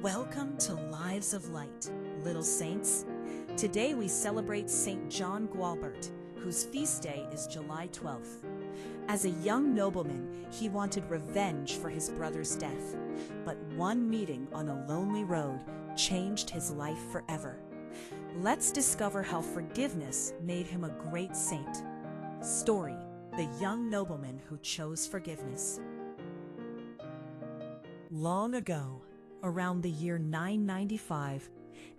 Welcome to Lives of Light, little saints. Today we celebrate Saint John Gualbert, whose feast day is July 12th. As a young nobleman, he wanted revenge for his brother's death, but one meeting on a lonely road changed his life forever. Let's discover how forgiveness made him a great saint. Story: the young nobleman who chose forgiveness. Long ago, around the year 995,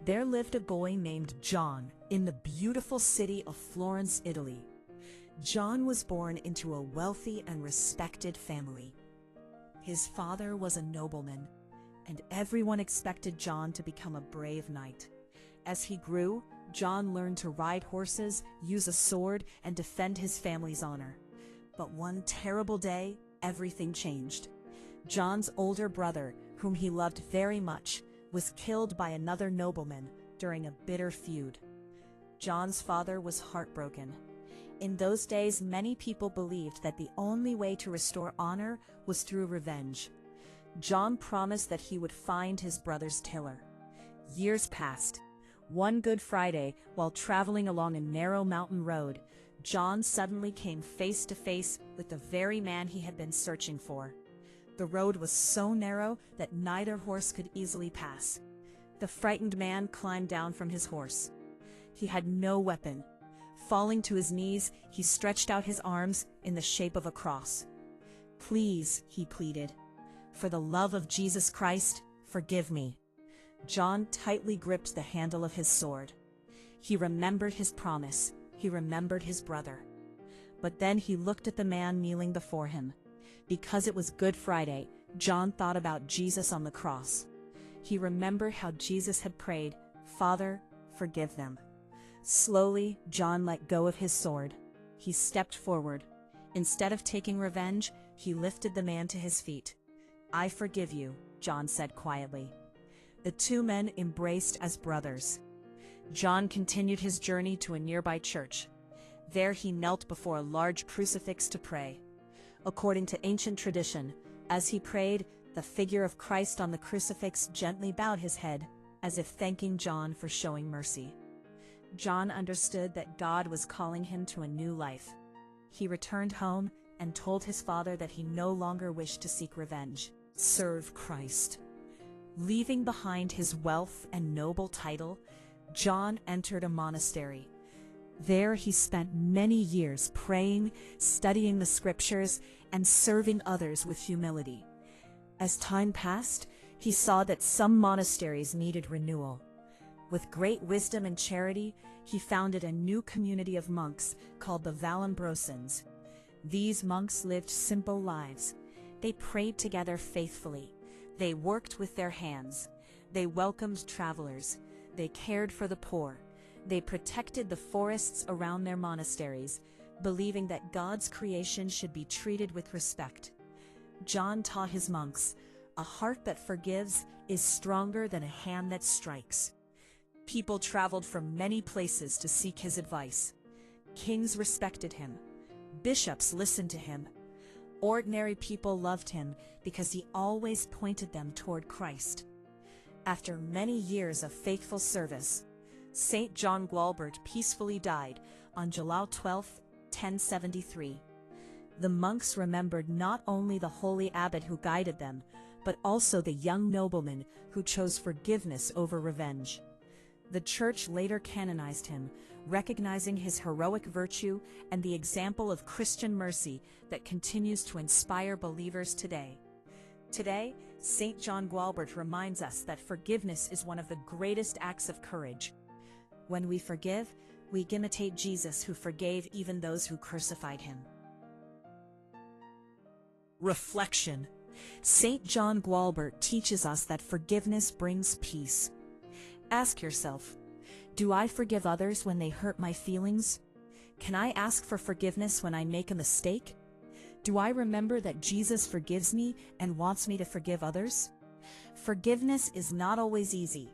there lived a boy named John in the beautiful city of Florence, Italy. John was born into a wealthy and respected family. His father was a nobleman, and everyone expected John to become a brave knight. As he grew, John learned to ride horses, use a sword, and defend his family's honor. But one terrible day, everything changed. John's older brother, whom he loved very much, was killed by another nobleman during a bitter feud. John's father was heartbroken. In those days, many people believed that the only way to restore honor was through revenge. John promised that he would find his brother's killer. Years passed. One Good Friday, while traveling along a narrow mountain road, John suddenly came face to face with the very man he had been searching for. The road was so narrow that neither horse could easily pass. The frightened man climbed down from his horse. He had no weapon. Falling to his knees, he stretched out his arms in the shape of a cross. "Please," he pleaded, "for the love of Jesus Christ, forgive me." John tightly gripped the handle of his sword. He remembered his promise. He remembered his brother. But then he looked at the man kneeling before him. Because it was Good Friday, John thought about Jesus on the cross. He remembered how Jesus had prayed, "Father, forgive them." Slowly, John let go of his sword. He stepped forward. Instead of taking revenge, he lifted the man to his feet. "I forgive you," John said quietly. The two men embraced as brothers. John continued his journey to a nearby church. There he knelt before a large crucifix to pray. According to ancient tradition, as he prayed, the figure of Christ on the crucifix gently bowed his head, as if thanking John for showing mercy. John understood that God was calling him to a new life. He returned home and told his father that he no longer wished to seek revenge. Serve Christ. Leaving behind his wealth and noble title, John entered a monastery. There he spent many years praying, studying the scriptures, and serving others with humility. As time passed, he saw that some monasteries needed renewal. With great wisdom and charity, he founded a new community of monks called the Vallambrosans. These monks lived simple lives. They prayed together faithfully. They worked with their hands. They welcomed travelers. They cared for the poor. They protected the forests around their monasteries, believing that God's creation should be treated with respect. John taught his monks, "A heart that forgives is stronger than a hand that strikes." People traveled from many places to seek his advice. Kings respected him. Bishops listened to him. Ordinary people loved him because he always pointed them toward Christ. After many years of faithful service, Saint John Gualbert peacefully died on July 12, 1073. The monks remembered not only the holy abbot who guided them, but also the young nobleman who chose forgiveness over revenge. The Church later canonized him, recognizing his heroic virtue and the example of Christian mercy that continues to inspire believers today. Today, Saint John Gualbert reminds us that forgiveness is one of the greatest acts of courage. When we forgive, we imitate Jesus, who forgave even those who crucified him. Reflection. Saint John Gualbert teaches us that forgiveness brings peace. Ask yourself, do I forgive others when they hurt my feelings? Can I ask for forgiveness when I make a mistake? Do I remember that Jesus forgives me and wants me to forgive others? Forgiveness is not always easy,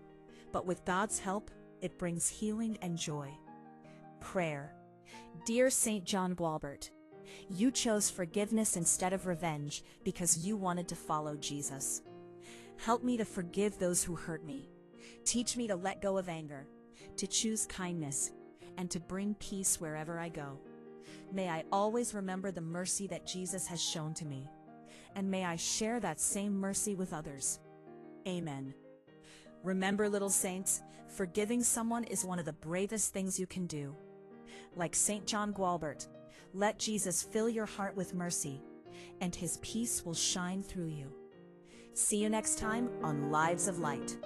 but with God's help, it brings healing and joy. Prayer. Dear Saint John Gualbert, you chose forgiveness instead of revenge because you wanted to follow Jesus. Help me to forgive those who hurt me. Teach me to let go of anger, to choose kindness, and to bring peace wherever I go. May I always remember the mercy that Jesus has shown to me, and may I share that same mercy with others. Amen. Remember, little saints, forgiving someone is one of the bravest things you can do. Like St. John Gualbert, let Jesus fill your heart with mercy, and his peace will shine through you. See you next time on Lives of Light.